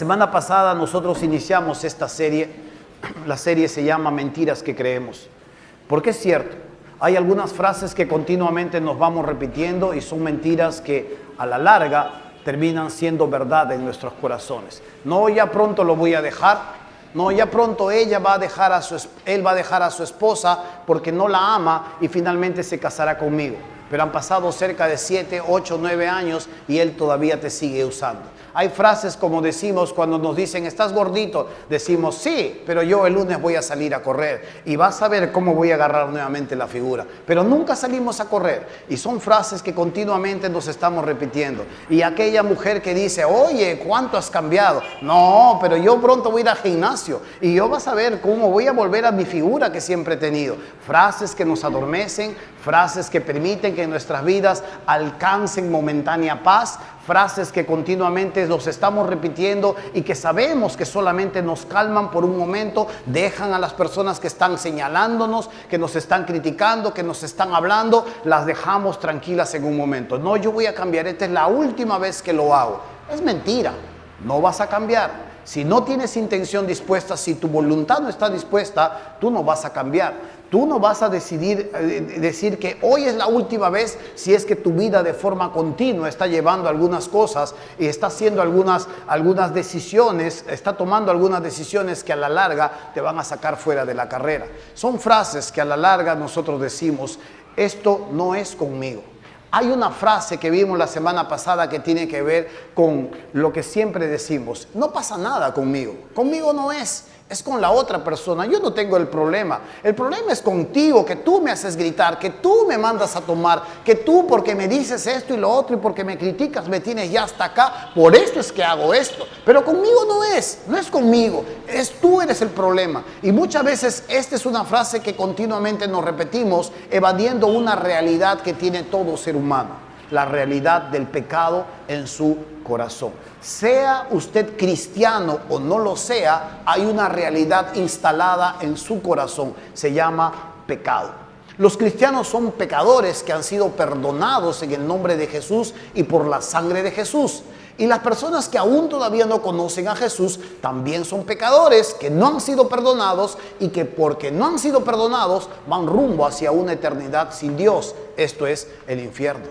semana pasada nosotros iniciamos esta serie. La serie se llama Mentiras que creemos. Porque es cierto, hay algunas frases que continuamente nos vamos repitiendo y son mentiras que a la larga terminan siendo verdad en nuestros corazones. No, ya pronto lo voy a dejar. No, ya pronto él va a dejar a su esposa porque no la ama y finalmente se casará conmigo. Pero han pasado cerca de 7, 8, 9 años y él todavía te sigue usando. Hay frases como decimos cuando nos dicen, ¿estás gordito? Decimos, sí, pero yo el lunes voy a salir a correr y vas a ver cómo voy a agarrar nuevamente la figura. Pero nunca salimos a correr y son frases que continuamente nos estamos repitiendo. Y aquella mujer que dice, oye, ¿cuánto has cambiado? No, pero yo pronto voy a ir al gimnasio y yo vas a ver cómo voy a volver a mi figura que siempre he tenido. Frases que nos adormecen, frases que permiten que en nuestras vidas alcancen momentánea paz, frases que continuamente nos estamos repitiendo y que sabemos que solamente nos calman por un momento, dejan a las personas que están señalándonos, que nos están criticando, que nos están hablando, las dejamos tranquilas en un momento. No, yo voy a cambiar, esta es la última vez que lo hago. Es mentira, no vas a cambiar. Si no tienes intención dispuesta, si tu voluntad no está dispuesta, tú no vas a cambiar. Tú no vas a decir que hoy es la última vez si es que tu vida de forma continua está llevando algunas cosas y está haciendo algunas decisiones, está tomando algunas decisiones que a la larga te van a sacar fuera de la carrera. Son frases que a la larga nosotros decimos, esto no es conmigo. Hay una frase que vimos la semana pasada que tiene que ver con lo que siempre decimos, no pasa nada conmigo no es con la otra persona, yo no tengo el problema es contigo, que tú me haces gritar, que tú me mandas a tomar, que tú porque me dices esto y lo otro y porque me criticas me tienes ya hasta acá, por esto es que hago esto, pero conmigo no es conmigo, tú eres el problema. Y muchas veces esta es una frase que continuamente nos repetimos, evadiendo una realidad que tiene todo ser humano, la realidad del pecado en su corazón. Sea usted cristiano o no lo sea, hay una realidad instalada en su corazón, se llama pecado. Los cristianos son pecadores que han sido perdonados en el nombre de Jesús y por la sangre de Jesús. Y las personas que aún todavía no conocen a Jesús también son pecadores que no han sido perdonados y que porque no han sido perdonados van rumbo hacia una eternidad sin Dios, esto es el infierno.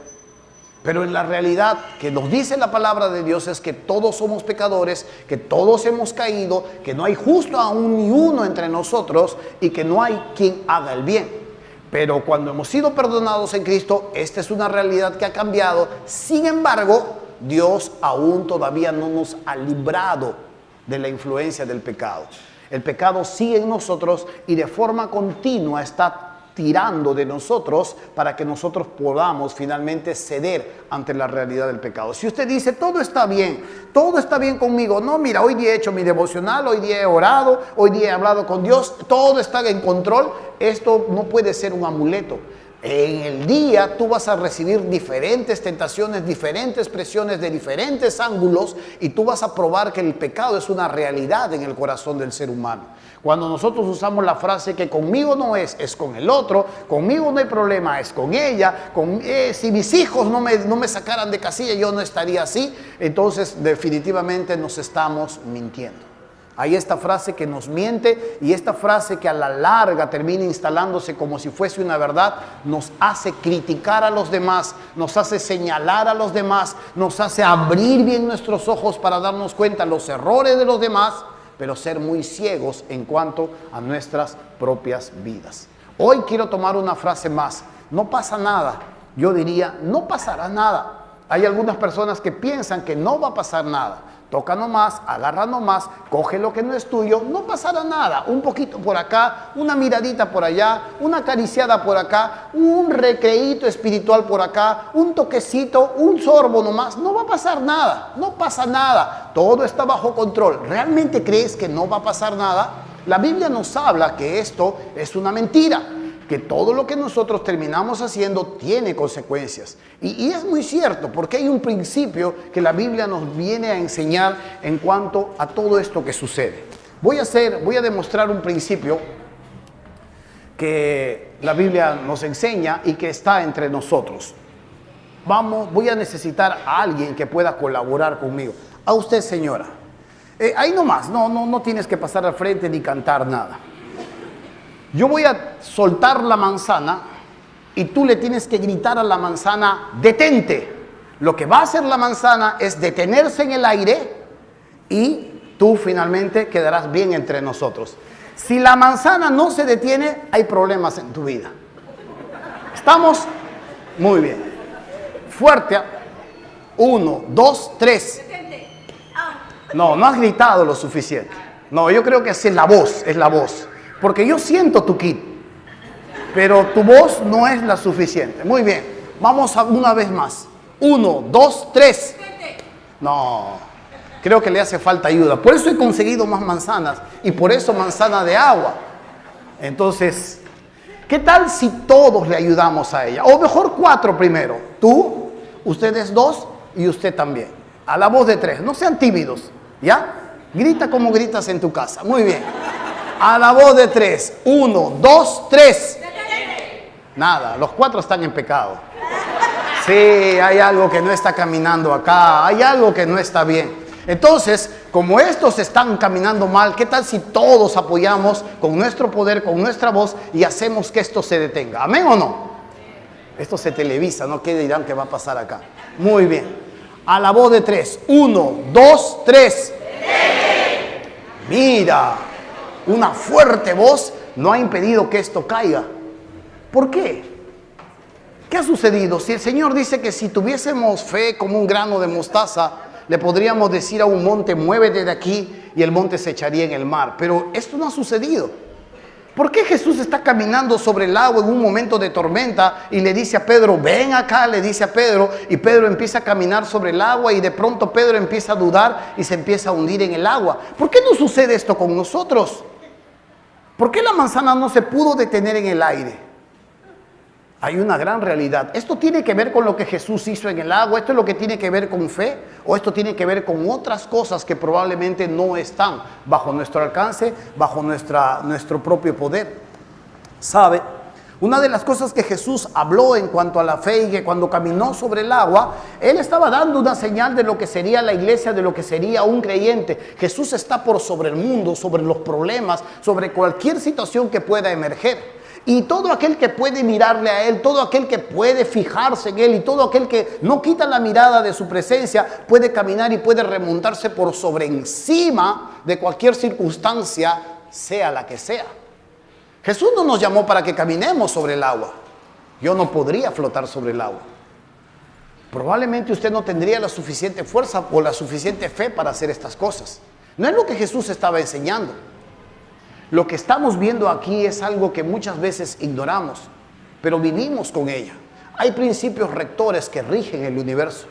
Pero en la realidad que nos dice la palabra de Dios es que todos somos pecadores, que todos hemos caído, que no hay justo aún ni uno entre nosotros y que no hay quien haga el bien. Pero cuando hemos sido perdonados en Cristo, esta es una realidad que ha cambiado. Sin embargo, Dios aún todavía no nos ha librado de la influencia del pecado. El pecado sigue en nosotros y de forma continua está tirando de nosotros para que nosotros podamos finalmente ceder ante la realidad del pecado. Si usted dice, todo está bien conmigo, no, mira, hoy día he hecho mi devocional, hoy día he orado, hoy día he hablado con Dios, todo está en control, esto no puede ser un amuleto. En el día tú vas a recibir diferentes tentaciones, diferentes presiones de diferentes ángulos y tú vas a probar que el pecado es una realidad en el corazón del ser humano. Cuando nosotros usamos la frase que conmigo no es con el otro, conmigo no hay problema, es con ella, si mis hijos no me sacaran de casilla yo no estaría así, entonces definitivamente nos estamos mintiendo. Hay esta frase que nos miente y esta frase que a la larga termina instalándose como si fuese una verdad, nos hace criticar a los demás, nos hace señalar a los demás, nos hace abrir bien nuestros ojos para darnos cuenta de los errores de los demás, pero ser muy ciegos en cuanto a nuestras propias vidas. Hoy quiero tomar una frase más, no pasa nada, yo diría, no pasará nada. Hay algunas personas que piensan que no va a pasar nada. Toca nomás, agarra nomás, coge lo que no es tuyo, no pasará nada. Un poquito por acá, una miradita por allá, una acariciada por acá, un recreíto espiritual por acá, un toquecito, un sorbo nomás. No va a pasar nada, no pasa nada. Todo está bajo control. ¿Realmente crees que no va a pasar nada? La Biblia nos habla que esto es una mentira, que todo lo que nosotros terminamos haciendo tiene consecuencias. Y es muy cierto, porque hay un principio que la Biblia nos viene a enseñar en cuanto a todo esto que sucede. Voy a demostrar un principio que la Biblia nos enseña y que está entre nosotros. Voy a necesitar a alguien que pueda colaborar conmigo. A usted, señora. Ahí nomás, no tienes que pasar al frente ni cantar nada. Yo voy a soltar la manzana y tú le tienes que gritar a la manzana, detente. Lo que va a hacer la manzana es detenerse en el aire y tú finalmente quedarás bien entre nosotros. Si la manzana no se detiene, hay problemas en tu vida. ¿Estamos? Muy bien. Fuerte. 1, 2, 3. No has gritado lo suficiente. No, yo creo que es la voz. Porque yo siento tu kit, pero tu voz no es la suficiente. Muy bien, vamos a una vez más. 1, 2, 3. No, creo que le hace falta ayuda. Por eso he conseguido más manzanas y por eso manzana de agua. Entonces, ¿qué tal si todos le ayudamos a ella? O mejor 4 primero. Tú, ustedes 2 y usted también. A la voz de 3. No sean tímidos, ¿ya? Grita como gritas en tu casa. Muy bien. A la voz de 3. 1, 2, 3. Nada, los 4 están en pecado. Sí, hay algo que no está caminando acá. Hay algo que no está bien. Entonces, como estos están caminando mal, ¿qué tal si todos apoyamos con nuestro poder, con nuestra voz y hacemos que esto se detenga? ¿Amén o no? Esto se televisa, ¿no? ¿Qué dirán que va a pasar acá? Muy bien. A la voz de 3. 1, 2, 3. Mira, una fuerte voz no ha impedido que esto caiga. ¿Por qué? ¿Qué ha sucedido? Si el Señor dice que si tuviésemos fe como un grano de mostaza, le podríamos decir a un monte, muévete de aquí, y el monte se echaría en el mar. Pero esto no ha sucedido. ¿Por qué Jesús está caminando sobre el agua en un momento de tormenta y le dice a Pedro, ven acá, le dice a Pedro, y Pedro empieza a caminar sobre el agua y de pronto Pedro empieza a dudar y se empieza a hundir en el agua? ¿Por qué no sucede esto con nosotros? ¿Por qué la manzana no se pudo detener en el aire? Hay una gran realidad. ¿Esto tiene que ver con lo que Jesús hizo en el agua? ¿Esto es lo que tiene que ver con fe? ¿O esto tiene que ver con otras cosas que probablemente no están bajo nuestro alcance, bajo nuestro propio poder? ¿Sabe? Una de las cosas que Jesús habló en cuanto a la fe y que cuando caminó sobre el agua, Él estaba dando una señal de lo que sería la iglesia, de lo que sería un creyente. Jesús está por sobre el mundo, sobre los problemas, sobre cualquier situación que pueda emerger. Y todo aquel que puede mirarle a Él, todo aquel que puede fijarse en Él y todo aquel que no quita la mirada de su presencia, puede caminar y puede remontarse por sobre encima de cualquier circunstancia, sea la que sea. Jesús no nos llamó para que caminemos sobre el agua. Yo no podría flotar sobre el agua. Probablemente usted no tendría la suficiente fuerza o la suficiente fe para hacer estas cosas. No es lo que Jesús estaba enseñando. Lo que estamos viendo aquí es algo que muchas veces ignoramos, pero vivimos con ella. Hay principios rectores que rigen el universo.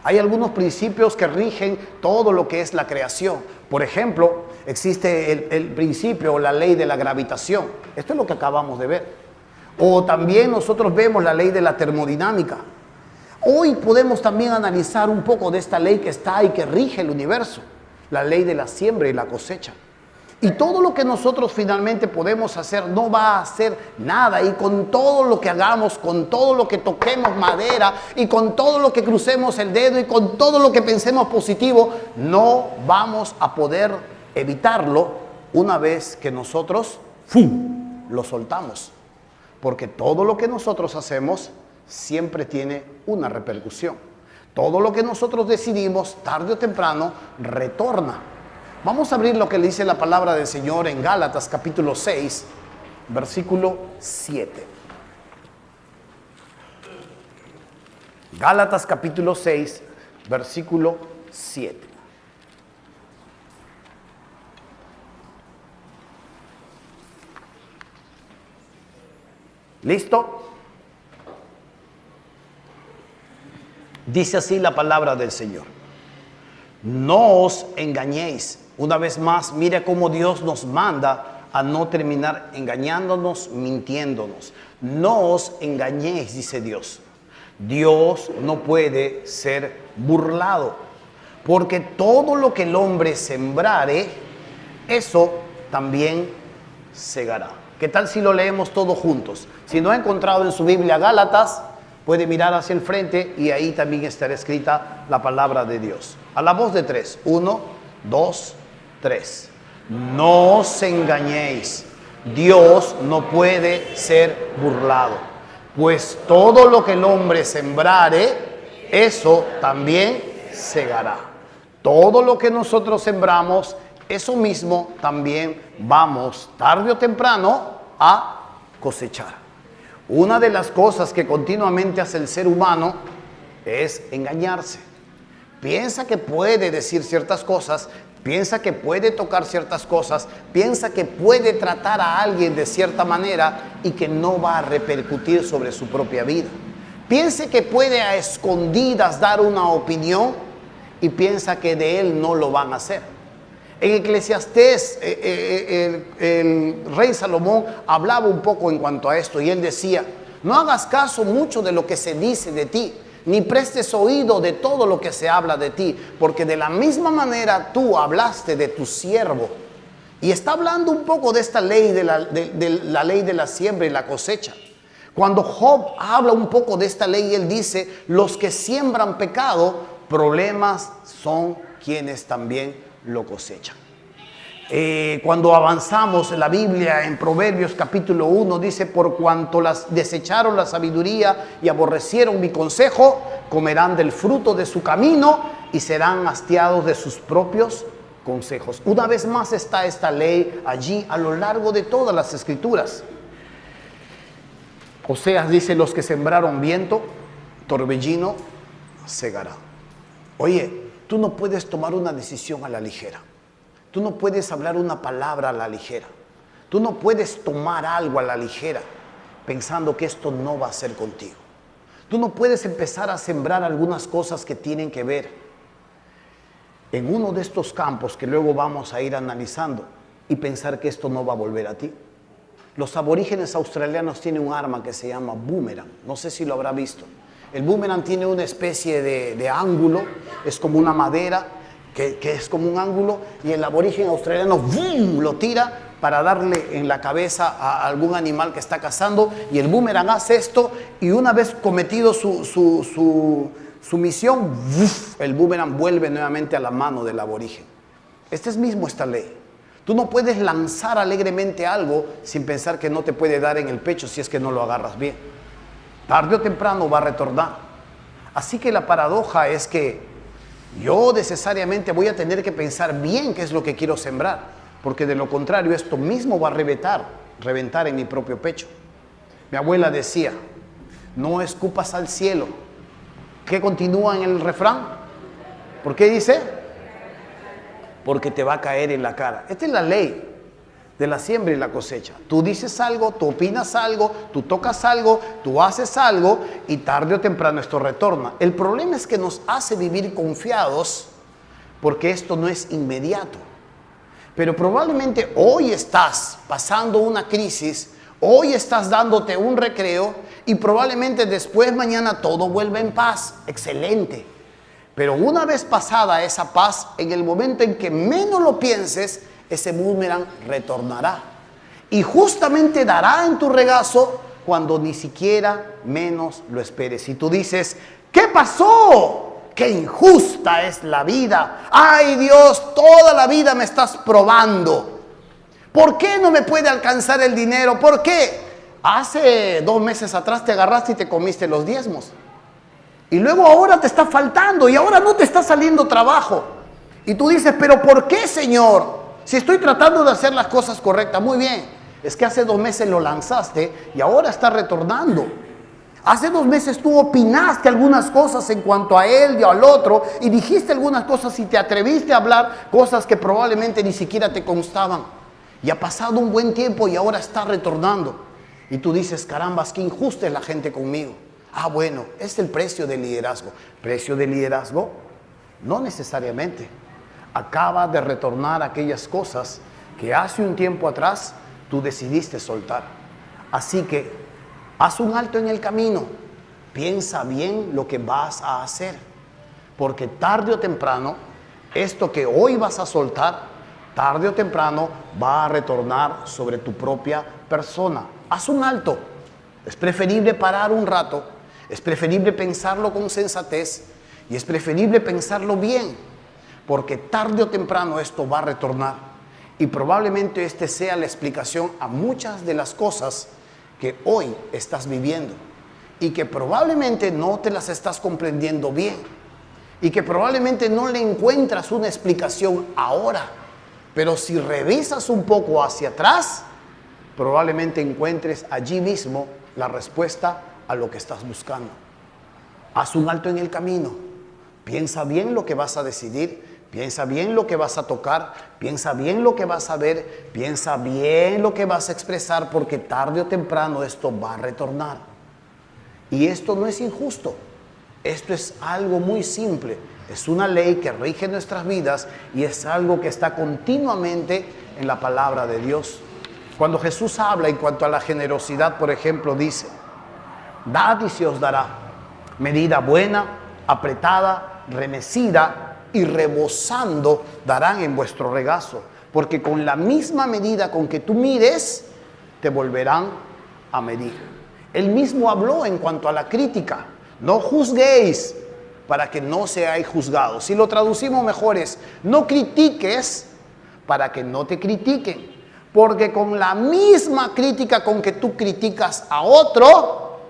Hay algunos principios que rigen todo lo que es la creación. Por ejemplo, existe el principio o la ley de la gravitación. Esto es lo que acabamos de ver. O también nosotros vemos la ley de la termodinámica. Hoy podemos también analizar un poco de esta ley que está y que rige el universo. La ley de la siembra y la cosecha. Y todo lo que nosotros finalmente podemos hacer no va a hacer nada. Y con todo lo que hagamos, con todo lo que toquemos madera y con todo lo que crucemos el dedo y con todo lo que pensemos positivo, no vamos a poder evitarlo una vez que nosotros lo soltamos. Porque todo lo que nosotros hacemos siempre tiene una repercusión. Todo lo que nosotros decidimos, tarde o temprano, retorna. Vamos a abrir lo que le dice la palabra del Señor en Gálatas capítulo 6, versículo 7. Gálatas capítulo 6, versículo 7. ¿Listo? Dice así la palabra del Señor. No os engañéis. Una vez más, mire cómo Dios nos manda a no terminar engañándonos, mintiéndonos. No os engañéis, dice Dios. Dios no puede ser burlado, porque todo lo que el hombre sembrare, eso también segará. ¿Qué tal si lo leemos todos juntos? Si no ha encontrado en su Biblia Gálatas, puede mirar hacia el frente y ahí también estará escrita la palabra de Dios. A la voz de 3. 1, 2, 3. No os engañéis, Dios no puede ser burlado, pues todo lo que el hombre sembrare, eso también segará. Todo lo que nosotros sembramos, eso mismo también vamos tarde o temprano a cosechar. Una de las cosas que continuamente hace el ser humano es engañarse. Piensa que puede decir ciertas cosas, piensa que puede tocar ciertas cosas, piensa que puede tratar a alguien de cierta manera y que no va a repercutir sobre su propia vida. Piensa que puede a escondidas dar una opinión y piensa que de él no lo van a hacer. En Eclesiastés, el rey Salomón hablaba un poco en cuanto a esto y él decía: no hagas caso mucho de lo que se dice de ti, ni prestes oído de todo lo que se habla de ti, porque de la misma manera tú hablaste de tu siervo. Y está hablando un poco de esta ley, de la ley de la siembra y la cosecha. Cuando Job habla un poco de esta ley, él dice: los que siembran pecado, problemas son quienes también lo cosechan. Cuando avanzamos en la Biblia, en Proverbios capítulo 1, dice: por cuanto desecharon la sabiduría y aborrecieron mi consejo, comerán del fruto de su camino y serán hastiados de sus propios consejos. Una vez más está esta ley allí a lo largo de todas las escrituras. Oseas dice: los que sembraron viento, torbellino, segarán. Oye, tú no puedes tomar una decisión a la ligera. Tú no puedes hablar una palabra a la ligera. Tú no puedes tomar algo a la ligera pensando que esto no va a ser contigo. Tú no puedes empezar a sembrar algunas cosas que tienen que ver en uno de estos campos que luego vamos a ir analizando y pensar que esto no va a volver a ti. Los aborígenes australianos tienen un arma que se llama boomerang. No sé si lo habrá visto. El boomerang tiene una especie de ángulo, es como una madera que es como un ángulo, y el aborigen australiano ¡boom!, lo tira para darle en la cabeza a algún animal que está cazando, y el boomerang hace esto, y una vez cometido su misión, ¡buf!, el boomerang vuelve nuevamente a la mano del aborigen. Esta ley. Tú no puedes lanzar alegremente algo sin pensar que no te puede dar en el pecho si es que no lo agarras bien. Tarde o temprano va a retornar. Así que la paradoja es que yo necesariamente voy a tener que pensar bien qué es lo que quiero sembrar, porque de lo contrario esto mismo va a reventar en mi propio pecho. Mi abuela decía: no escupas al cielo. ¿Qué continúa en el refrán? ¿Por qué dice? Porque te va a caer en la cara. Esta es la ley de la siembra y la cosecha. Tú dices algo, tú opinas algo, tú tocas algo, tú haces algo, y tarde o temprano esto retorna. El problema es que nos hace vivir confiados porque esto no es inmediato. Pero probablemente hoy estás pasando una crisis, hoy estás dándote un recreo, y probablemente después mañana todo vuelve en paz. Excelente. Pero una vez pasada esa paz, en el momento en que menos lo pienses, ese boomerang retornará y justamente dará en tu regazo cuando ni siquiera menos lo esperes. Y tú dices: ¿qué pasó? ¡Qué injusta es la vida! ¡Ay, Dios, toda la vida me estás probando! ¿Por qué no me puede alcanzar el dinero? ¿Por qué? Hace 2 meses atrás te agarraste y te comiste los diezmos. Y luego ahora te está faltando y ahora no te está saliendo trabajo. Y tú dices: ¿pero por qué, Señor? Si estoy tratando de hacer las cosas correctas. Muy bien, es que hace 2 meses lo lanzaste y ahora está retornando. Hace 2 meses tú opinaste algunas cosas en cuanto a él y al otro, y dijiste algunas cosas y te atreviste a hablar cosas que probablemente ni siquiera te constaban. Y ha pasado un buen tiempo y ahora está retornando. Y tú dices: carambas, qué injusta es la gente conmigo. Ah, bueno, es el precio del liderazgo. ¿Precio del liderazgo? No necesariamente. Acaba de retornar aquellas cosas que hace un tiempo atrás tú decidiste soltar. Así que haz un alto en el camino. Piensa bien lo que vas a hacer. Porque tarde o temprano, esto que hoy vas a soltar, tarde o temprano va a retornar sobre tu propia persona. Haz un alto. Es preferible parar un rato. Es preferible pensarlo con sensatez. Y es preferible pensarlo bien. porque tarde o temprano esto va a retornar. Y probablemente este sea la explicación a muchas de las cosas que hoy estás viviendo y que probablemente no te las estás comprendiendo bien y que probablemente no le encuentras una explicación ahora. Pero si revisas un poco hacia atrás, probablemente encuentres allí mismo la respuesta a lo que estás buscando. Haz un alto en el camino. Piensa bien lo que vas a decidir. Piensa bien lo que vas a tocar. Piensa bien lo que vas a ver. Piensa bien lo que vas a expresar, porque tarde o temprano esto va a retornar. Y esto no es injusto. Esto es algo muy simple. Es una ley que rige nuestras vidas y es algo que está continuamente en la palabra de Dios. Cuando Jesús habla en cuanto a la generosidad, por ejemplo, dice: dad y se os dará, medida buena, apretada, remecida y rebosando darán en vuestro regazo, porque con la misma medida con que tú mires, te volverán a medir. Él mismo habló en cuanto a la crítica: no juzguéis para que no seáis juzgados. Si lo traducimos mejor es: no critiques para que no te critiquen, porque con la misma crítica con que tú criticas a otro,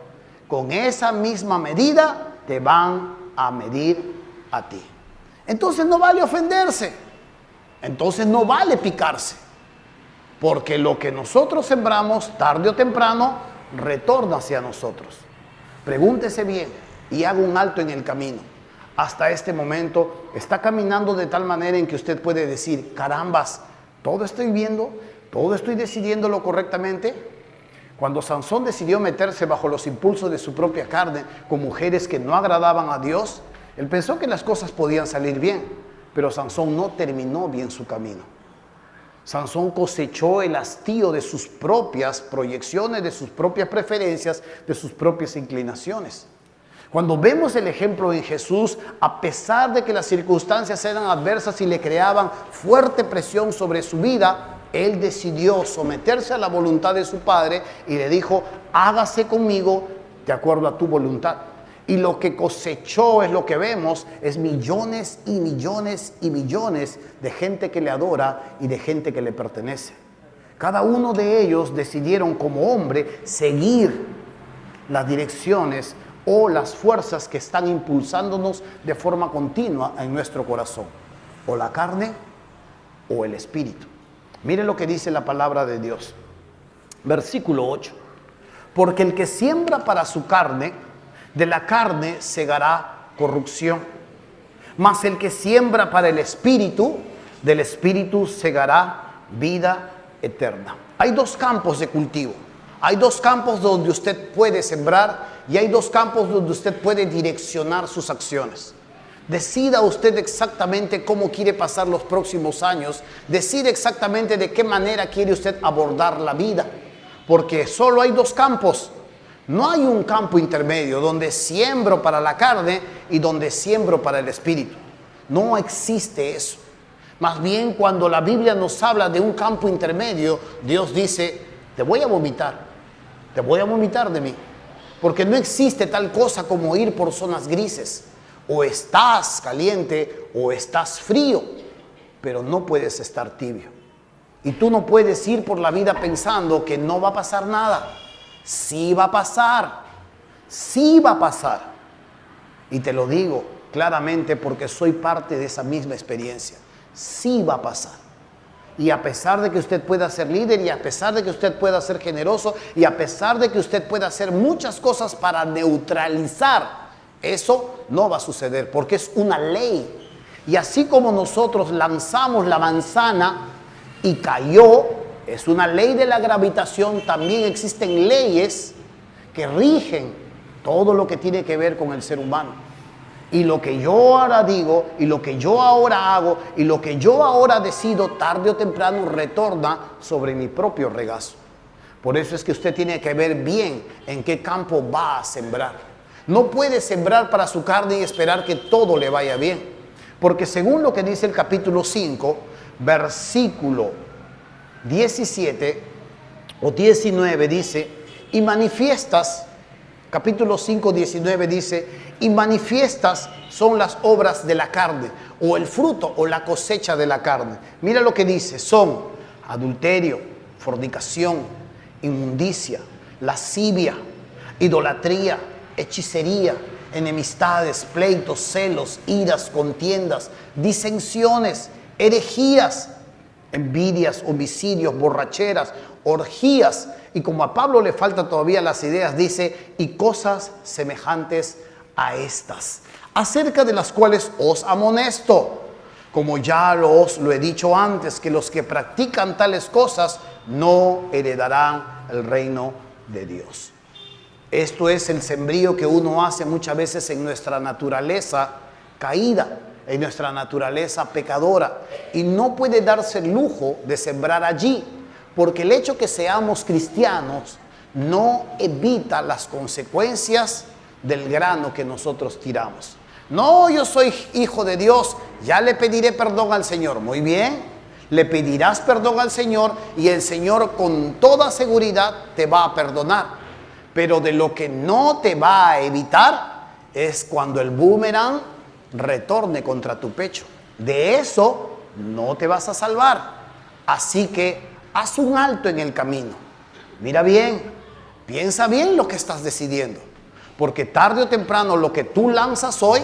con esa misma medida te van a medir a ti. Entonces no vale ofenderse, entonces no vale picarse, porque lo que nosotros sembramos tarde o temprano retorna hacia nosotros. Pregúntese bien y haga un alto en el camino. Hasta este momento está caminando de tal manera en que usted puede decir: carambas, todo estoy viendo, todo estoy decidiéndolo correctamente. Cuando Sansón decidió meterse bajo los impulsos de su propia carne con mujeres que no agradaban a Dios, él pensó que las cosas podían salir bien, pero Sansón no terminó bien su camino. Sansón cosechó el hastío de sus propias proyecciones, de sus propias preferencias, de sus propias inclinaciones. Cuando vemos el ejemplo en Jesús, a pesar de que las circunstancias eran adversas y le creaban fuerte presión sobre su vida, él decidió someterse a la voluntad de su Padre y le dijo: hágase conmigo de acuerdo a tu voluntad. Y lo que cosechó es lo que vemos, es millones y millones y millones de gente que le adora y de gente que le pertenece. Cada uno de ellos decidieron como hombre seguir las direcciones o las fuerzas que están impulsándonos de forma continua en nuestro corazón, o la carne o el espíritu. Miren lo que dice la palabra de Dios. Versículo 8. Porque el que siembra para su carne, de la carne segará corrupción. Mas el que siembra para el espíritu, del espíritu segará vida eterna. Hay dos campos de cultivo. Hay dos campos donde usted puede sembrar y hay dos campos donde usted puede direccionar sus acciones. Decida usted exactamente cómo quiere pasar los próximos años. Decida exactamente de qué manera quiere usted abordar la vida. Porque solo hay dos campos. No hay un campo intermedio donde siembro para la carne y donde siembro para el espíritu. No existe eso. Más bien, cuando la Biblia nos habla de un campo intermedio, Dios dice: te voy a vomitar de mí. Porque no existe tal cosa como ir por zonas grises. O estás caliente o estás frío, pero no puedes estar tibio. Y tú no puedes ir por la vida pensando que no va a pasar nada. Sí va a pasar, sí va a pasar. Y te lo digo claramente porque soy parte de esa misma experiencia. Sí va a pasar. Y a pesar de que usted pueda ser líder, y a pesar de que usted pueda ser generoso, y a pesar de que usted pueda hacer muchas cosas para neutralizar, eso no va a suceder porque es una ley. Y así como nosotros lanzamos la manzana y cayó, es una ley de la gravitación, también existen leyes que rigen todo lo que tiene que ver con el ser humano. Y lo que yo ahora digo, y lo que yo ahora hago, y lo que yo ahora decido, tarde o temprano retorna sobre mi propio regazo. Por eso es que usted tiene que ver bien en qué campo va a sembrar. No puede sembrar para su carne y esperar que todo le vaya bien. Porque según lo que dice el capítulo 5, versículo 17 o 19 dice: y manifiestas, capítulo 5, 19 dice: y manifiestas son las obras de la carne, o el fruto o la cosecha de la carne. Mira lo que dice, son adulterio, fornicación, inmundicia, lascivia, idolatría, hechicería, enemistades, pleitos, celos, iras, contiendas, disensiones, herejías, envidias, homicidios, borracheras, orgías. Y como a Pablo le falta todavía las ideas, dice, y cosas semejantes a estas, acerca de las cuales os amonesto, como ya os lo he dicho antes, que los que practican tales cosas no heredarán el reino de Dios. Esto es el sembrío que uno hace muchas veces en nuestra naturaleza caída, en nuestra naturaleza pecadora, y no puede darse el lujo de sembrar allí, porque el hecho que seamos cristianos no evita las consecuencias del grano que nosotros tiramos. No, yo soy hijo de Dios, ya le pediré perdón al Señor. Muy bien, le pedirás perdón al Señor y el Señor con toda seguridad te va a perdonar. Pero de lo que no te va a evitar es cuando el boomerang retorne contra tu pecho. De eso no te vas a salvar. Así que haz un alto en el camino. Mira bien, piensa bien lo que estás decidiendo. Porque tarde o temprano lo que tú lanzas hoy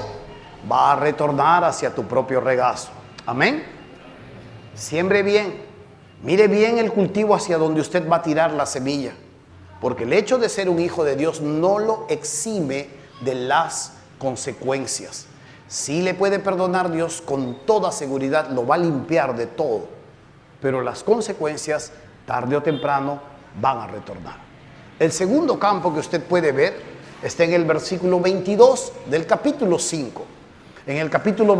va a retornar hacia tu propio regazo. Amén. Siembre bien. Mire bien el cultivo hacia donde usted va a tirar la semilla. Porque el hecho de ser un hijo de Dios no lo exime de las consecuencias. Sí le puede perdonar Dios, con toda seguridad lo va a limpiar de todo. Pero las consecuencias, tarde o temprano, van a retornar. El segundo campo que usted puede ver está en el versículo 22 del capítulo 5. En el capítulo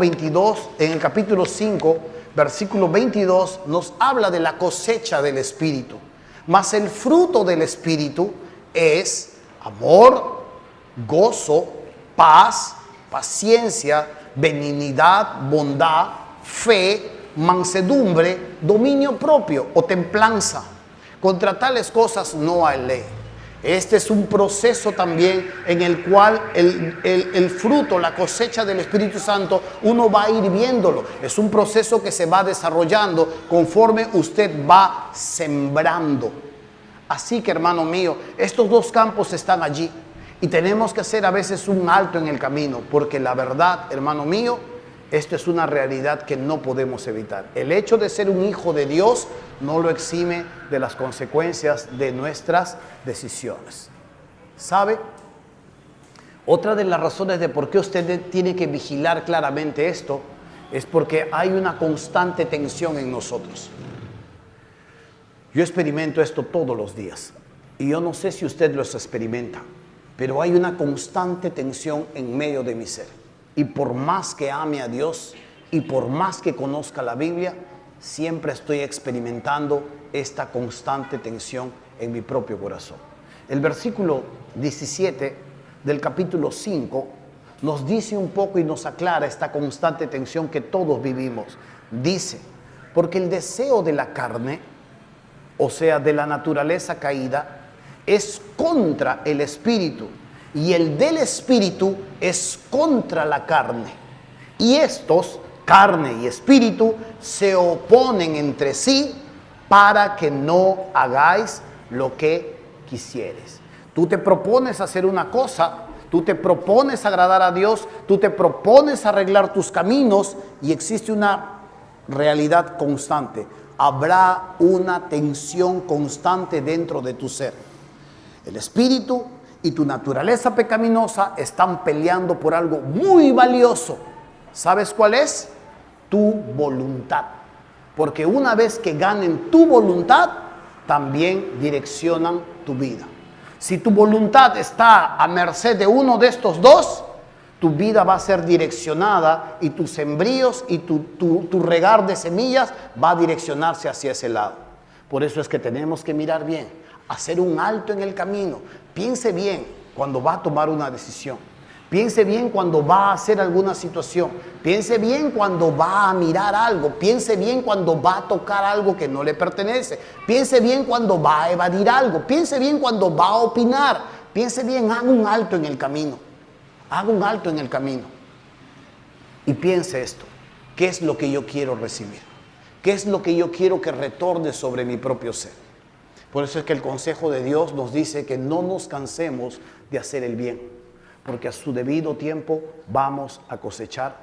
5, versículo 22, nos habla de la cosecha del Espíritu. Mas el fruto del Espíritu es amor, gozo, paz, paciencia, benignidad, bondad, fe, mansedumbre, dominio propio o templanza. Contra tales cosas no hay ley. Este es un proceso también en el cual el fruto, la cosecha del Espíritu Santo, uno va a ir viéndolo. Es un proceso que se va desarrollando conforme usted va sembrando. Así que, hermano mío, estos dos campos están allí y tenemos que hacer a veces un alto en el camino, porque la verdad, hermano mío, esto es una realidad que no podemos evitar. El hecho de ser un hijo de Dios no lo exime de las consecuencias de nuestras decisiones. ¿Sabe? Otra de las razones de por qué usted tiene que vigilar claramente esto es porque hay una constante tensión en nosotros. Yo experimento esto todos los días y yo no sé si usted lo experimenta, pero hay una constante tensión en medio de mi ser. Y por más que ame a Dios y por más que conozca la Biblia, siempre estoy experimentando esta constante tensión en mi propio corazón. El versículo 17 del capítulo 5 nos dice un poco y nos aclara esta constante tensión que todos vivimos. Dice, porque el deseo de la carne, o sea, de la naturaleza caída, es contra el espíritu, y el del espíritu es contra la carne. Y estos, carne y espíritu, se oponen entre sí para que no hagáis lo que quisieres. Tú te propones hacer una cosa, tú te propones agradar a Dios, tú te propones arreglar tus caminos y existe una realidad constante. Habrá una tensión constante dentro de tu ser. El espíritu y tu naturaleza pecaminosa están peleando por algo muy valioso. ¿Sabes cuál es? Tu voluntad. Porque una vez que ganen tu voluntad, también direccionan tu vida. Si tu voluntad está a merced de uno de estos dos, tu vida va a ser direccionada y tus sembríos y tu regar de semillas va a direccionarse hacia ese lado. Por eso es que tenemos que mirar bien, hacer un alto en el camino. Piense bien cuando va a tomar una decisión. Piense bien cuando va a hacer alguna situación. Piense bien cuando va a mirar algo. Piense bien cuando va a tocar algo que no le pertenece. Piense bien cuando va a evadir algo. Piense bien cuando va a opinar. Piense bien, haga un alto en el camino. Haga un alto en el camino y piense esto. ¿Qué es lo que yo quiero recibir? ¿Qué es lo que yo quiero que retorne sobre mi propio ser? Por eso es que el consejo de Dios nos dice que no nos cansemos de hacer el bien, porque a su debido tiempo vamos a cosechar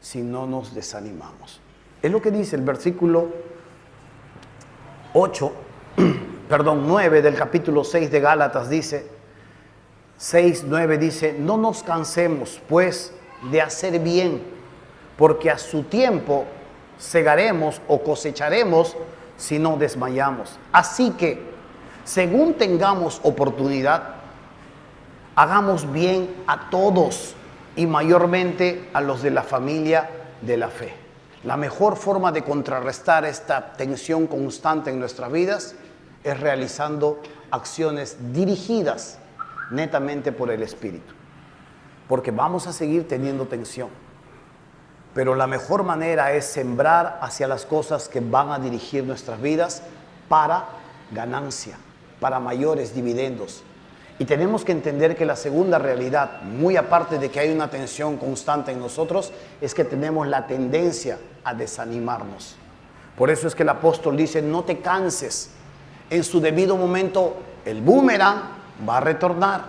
si no nos desanimamos. Es lo que dice el versículo 9 del capítulo 6 de Gálatas, dice, 6:9 dice, no nos cansemos pues de hacer bien, porque a su tiempo segaremos o cosecharemos si no desmayamos. Así que, según tengamos oportunidad, hagamos bien a todos y mayormente a los de la familia de la fe. La mejor forma de contrarrestar esta tensión constante en nuestras vidas es realizando acciones dirigidas netamente por el Espíritu. Porque vamos a seguir teniendo tensión. Pero la mejor manera es sembrar hacia las cosas que van a dirigir nuestras vidas para ganancia, para mayores dividendos. Y tenemos que entender que la segunda realidad, muy aparte de que hay una tensión constante en nosotros, es que tenemos la tendencia a desanimarnos. Por eso es que el apóstol dice, no te canses. En su debido momento, el boomerang va a retornar.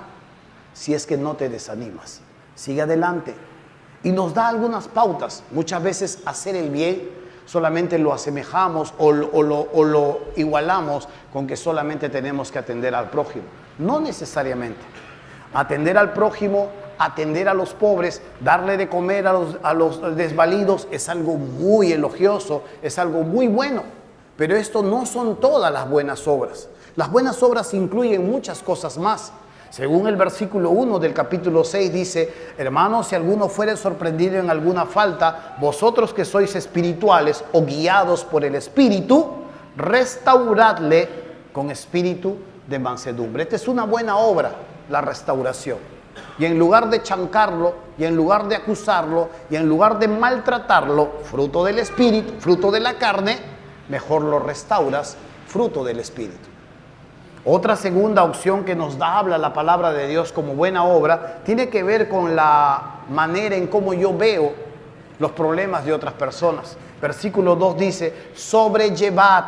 Si es que no te desanimas, sigue adelante. Y nos da algunas pautas. Muchas veces hacer el bien solamente lo asemejamos o lo igualamos con que solamente tenemos que atender al prójimo. No necesariamente. Atender al prójimo, atender a los pobres, darle de comer a los desvalidos es algo muy elogioso, es algo muy bueno. Pero esto no son todas las buenas obras. Las buenas obras incluyen muchas cosas más. Según el versículo 1 del capítulo 6 dice, hermanos, si alguno fuere sorprendido en alguna falta, vosotros que sois espirituales o guiados por el Espíritu, restauradle con espíritu de mansedumbre. Esta es una buena obra, la restauración. Y en lugar de chancarlo, y en lugar de acusarlo, y en lugar de maltratarlo, fruto del Espíritu, fruto de la carne, mejor lo restauras, fruto del Espíritu. Otra segunda opción que nos habla la palabra de Dios como buena obra tiene que ver con la manera en cómo yo veo los problemas de otras personas. Versículo 2 dice, sobrellevad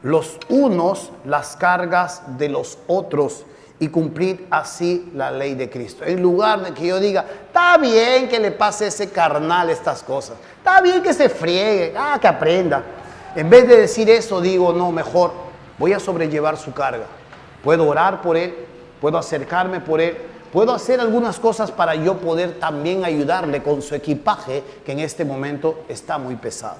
los unos las cargas de los otros y cumplid así la ley de Cristo. En lugar de que yo diga, está bien que le pase ese carnal estas cosas, está bien que se friegue, que aprenda. En vez de decir eso, digo, no, mejor voy a sobrellevar su carga. Puedo orar por él, puedo acercarme por él, puedo hacer algunas cosas para yo poder también ayudarle con su equipaje que en este momento está muy pesado.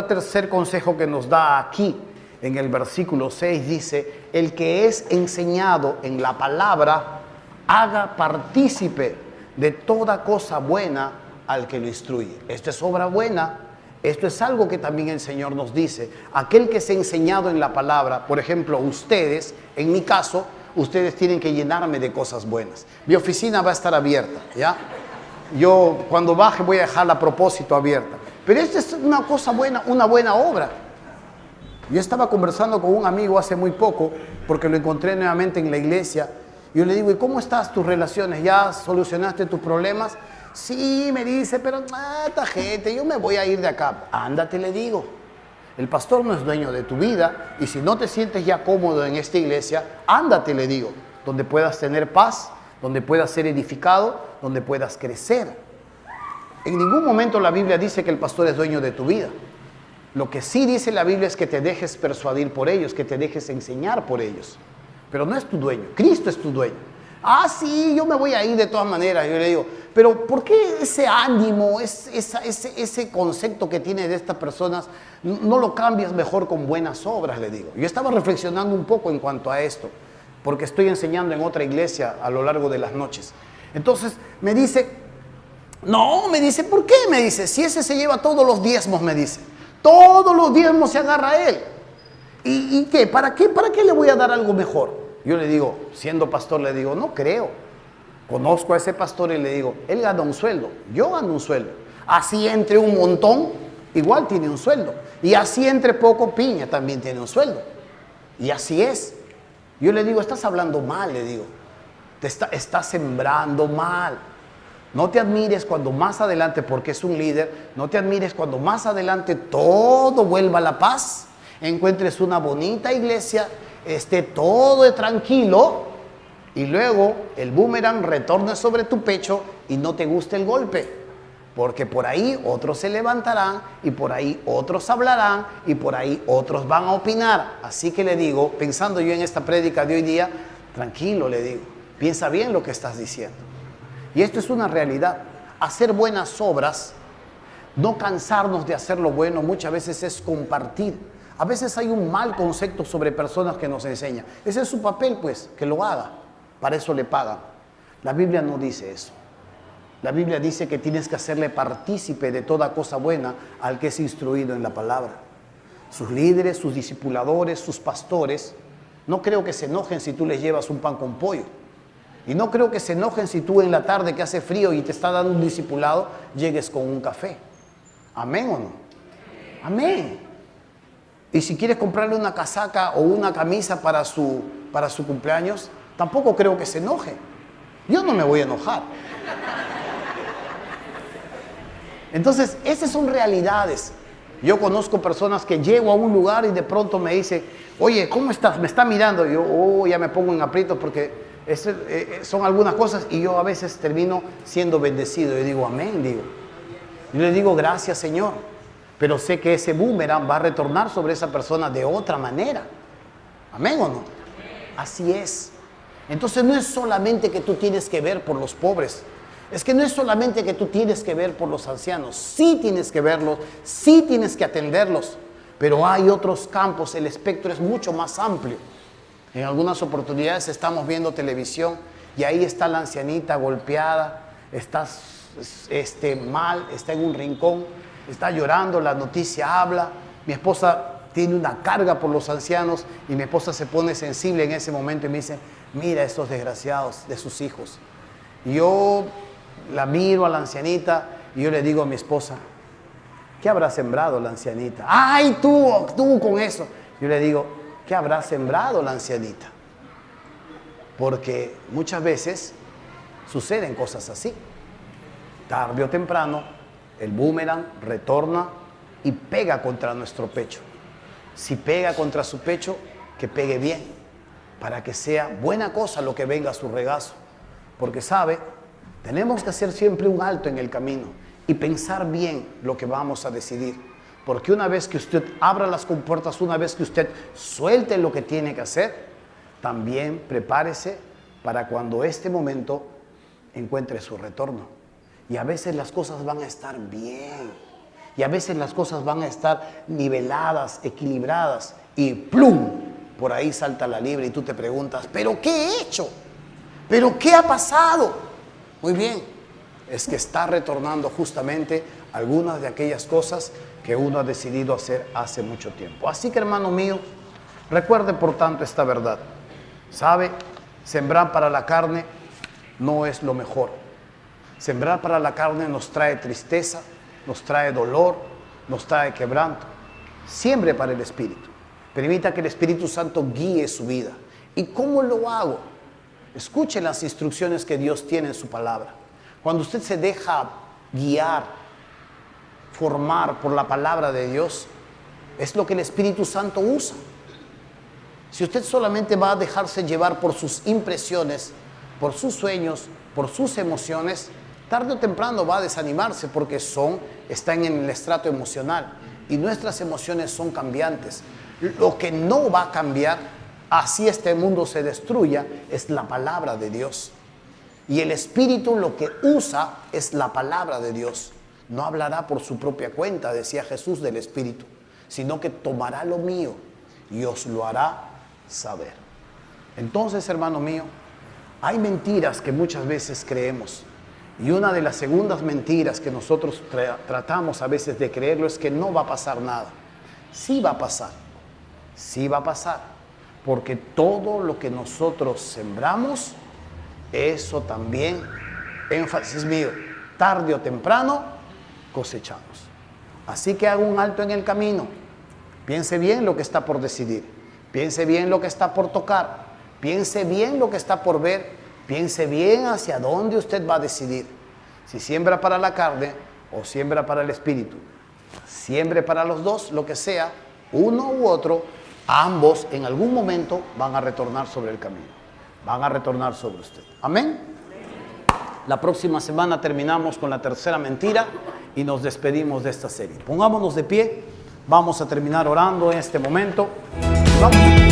Tercer consejo que nos da aquí en el versículo 6 dice, el que es enseñado en la palabra, haga partícipe de toda cosa buena al que lo instruye. Esto es obra buena. Esto es algo que también el Señor nos dice. Aquel que se ha enseñado en la palabra, por ejemplo, ustedes, en mi caso, ustedes tienen que llenarme de cosas buenas. Mi oficina va a estar abierta, ¿ya? Yo cuando baje voy a dejarla a propósito abierta. Pero esto es una cosa buena, una buena obra. Yo estaba conversando con un amigo hace muy poco, porque lo encontré nuevamente en la iglesia. Yo le digo, ¿y cómo estás tus relaciones? ¿Ya solucionaste tus problemas? Sí, me dice, pero esta gente, yo me voy a ir de acá. Ándate, le digo. El pastor no es dueño de tu vida y si no te sientes ya cómodo en esta iglesia, ándate, le digo, donde puedas tener paz, donde puedas ser edificado, donde puedas crecer. En ningún momento la Biblia dice que el pastor es dueño de tu vida. Lo que sí dice la Biblia es que te dejes persuadir por ellos, que te dejes enseñar por ellos. Pero no es tu dueño, Cristo es tu dueño. Sí, yo me voy a ir de todas maneras. Yo le digo, pero ¿por qué ese ánimo, ese concepto que tiene de estas personas, no lo cambias mejor con buenas obras? Le digo. Yo estaba reflexionando un poco en cuanto a esto, porque estoy enseñando en otra iglesia a lo largo de las noches. Entonces me dice, ¿por qué? Me dice, si ese se lleva todos los diezmos, me dice. Todos los diezmos se agarra a él. ¿Y qué? ¿Para qué le voy a dar algo mejor? Yo le digo, siendo pastor, le digo, no creo. Conozco a ese pastor y le digo, él gana un sueldo, yo gano un sueldo. Así entre un montón, igual tiene un sueldo. Y así entre poco, Piña también tiene un sueldo. Y así es. Yo le digo, estás hablando mal, le digo. Estás sembrando mal. No te admires cuando más adelante, porque es un líder, no te admires cuando más adelante todo vuelva a la paz, encuentres una bonita iglesia, esté todo tranquilo y luego el boomerang retorne sobre tu pecho y no te guste el golpe. Porque por ahí otros se levantarán y por ahí otros hablarán y por ahí otros van a opinar. Así que le digo, pensando yo en esta prédica de hoy día, tranquilo, le digo, piensa bien lo que estás diciendo. Y esto es una realidad. Hacer buenas obras, no cansarnos de hacer lo bueno, muchas veces es compartir. A veces hay un mal concepto sobre personas que nos enseñan. Ese es su papel, pues, que lo haga. Para eso le pagan. La Biblia no dice eso. La Biblia dice que tienes que hacerle partícipe de toda cosa buena al que es instruido en la palabra. Sus líderes, sus discipuladores, sus pastores, no creo que se enojen si tú les llevas un pan con pollo. Y no creo que se enojen si tú en la tarde que hace frío y te está dando un discipulado, llegues con un café. ¿Amén o no? Amén. Y si quieres comprarle una casaca o una camisa para su cumpleaños, tampoco creo que se enoje. Yo no me voy a enojar. Entonces, esas son realidades. Yo conozco personas que llego a un lugar y de pronto me dicen, oye, ¿cómo estás? Me está mirando. Y yo, ya me pongo en aprietos porque son algunas cosas y yo a veces termino siendo bendecido. Yo digo, amén, digo. Yo le digo, gracias, Señor. Pero sé que ese boomerang va a retornar sobre esa persona de otra manera. ¿Amén o no? Así es. Entonces no es solamente que tú tienes que ver por los pobres. Es que no es solamente que tú tienes que ver por los ancianos. Sí tienes que verlos, sí tienes que atenderlos. Pero hay otros campos, el espectro es mucho más amplio. En algunas oportunidades estamos viendo televisión y ahí está la ancianita golpeada, está mal, está en un rincón, está llorando, la noticia habla. Mi esposa tiene una carga por los ancianos y mi esposa se pone sensible en ese momento y me dice, mira estos desgraciados de sus hijos. Y yo la miro a la ancianita y yo le digo a mi esposa, ¿qué habrá sembrado la ancianita? ¡Ay, tú con eso! Yo le digo, ¿qué habrá sembrado la ancianita? Porque muchas veces suceden cosas así. Tarde o temprano, el boomerang retorna y pega contra nuestro pecho. Si pega contra su pecho, que pegue bien, para que sea buena cosa lo que venga a su regazo. Porque sabe, tenemos que hacer siempre un alto en el camino y pensar bien lo que vamos a decidir. Porque una vez que usted abra las compuertas, una vez que usted suelte lo que tiene que hacer, también prepárese para cuando este momento encuentre su retorno. Y a veces las cosas van a estar bien. Y a veces las cosas van a estar niveladas, equilibradas. Y ¡plum! Por ahí salta la liebre y tú te preguntas, ¿pero qué he hecho? ¿Pero qué ha pasado? Muy bien, es que está retornando justamente algunas de aquellas cosas que uno ha decidido hacer hace mucho tiempo. Así que, hermano mío, recuerde por tanto esta verdad. ¿Sabe? Sembrar para la carne no es lo mejor. Sembrar para la carne nos trae tristeza, nos trae dolor, nos trae quebranto. Siembre para el Espíritu. Permita que el Espíritu Santo guíe su vida. ¿Y cómo lo hago? Escuche las instrucciones que Dios tiene en su palabra. Cuando usted se deja guiar, formar por la palabra de Dios, es lo que el Espíritu Santo usa. Si usted solamente va a dejarse llevar por sus impresiones, por sus sueños, por sus emociones, tarde o temprano va a desanimarse porque están en el estrato emocional y nuestras emociones son cambiantes. Lo que no va a cambiar, así este mundo se destruya, es la palabra de Dios. Y el Espíritu lo que usa es la palabra de Dios. No hablará por su propia cuenta, decía Jesús del Espíritu, sino que tomará lo mío y os lo hará saber. Entonces, hermano mío, hay mentiras que muchas veces creemos. Y una de las segundas mentiras que nosotros tratamos a veces de creerlo es que no va a pasar nada. Sí va a pasar. Sí va a pasar. Porque todo lo que nosotros sembramos, eso también, énfasis mío, tarde o temprano, cosechamos. Así que haga un alto en el camino. Piense bien lo que está por decidir. Piense bien lo que está por tocar. Piense bien lo que está por ver. Piense bien hacia dónde usted va a decidir. Si siembra para la carne o siembra para el espíritu, siembre para los dos, lo que sea, uno u otro, ambos en algún momento van a retornar sobre el camino. Van a retornar sobre usted. Amén. La próxima semana terminamos con la tercera mentira y nos despedimos de esta serie. Pongámonos de pie. Vamos a terminar orando en este momento. Vamos.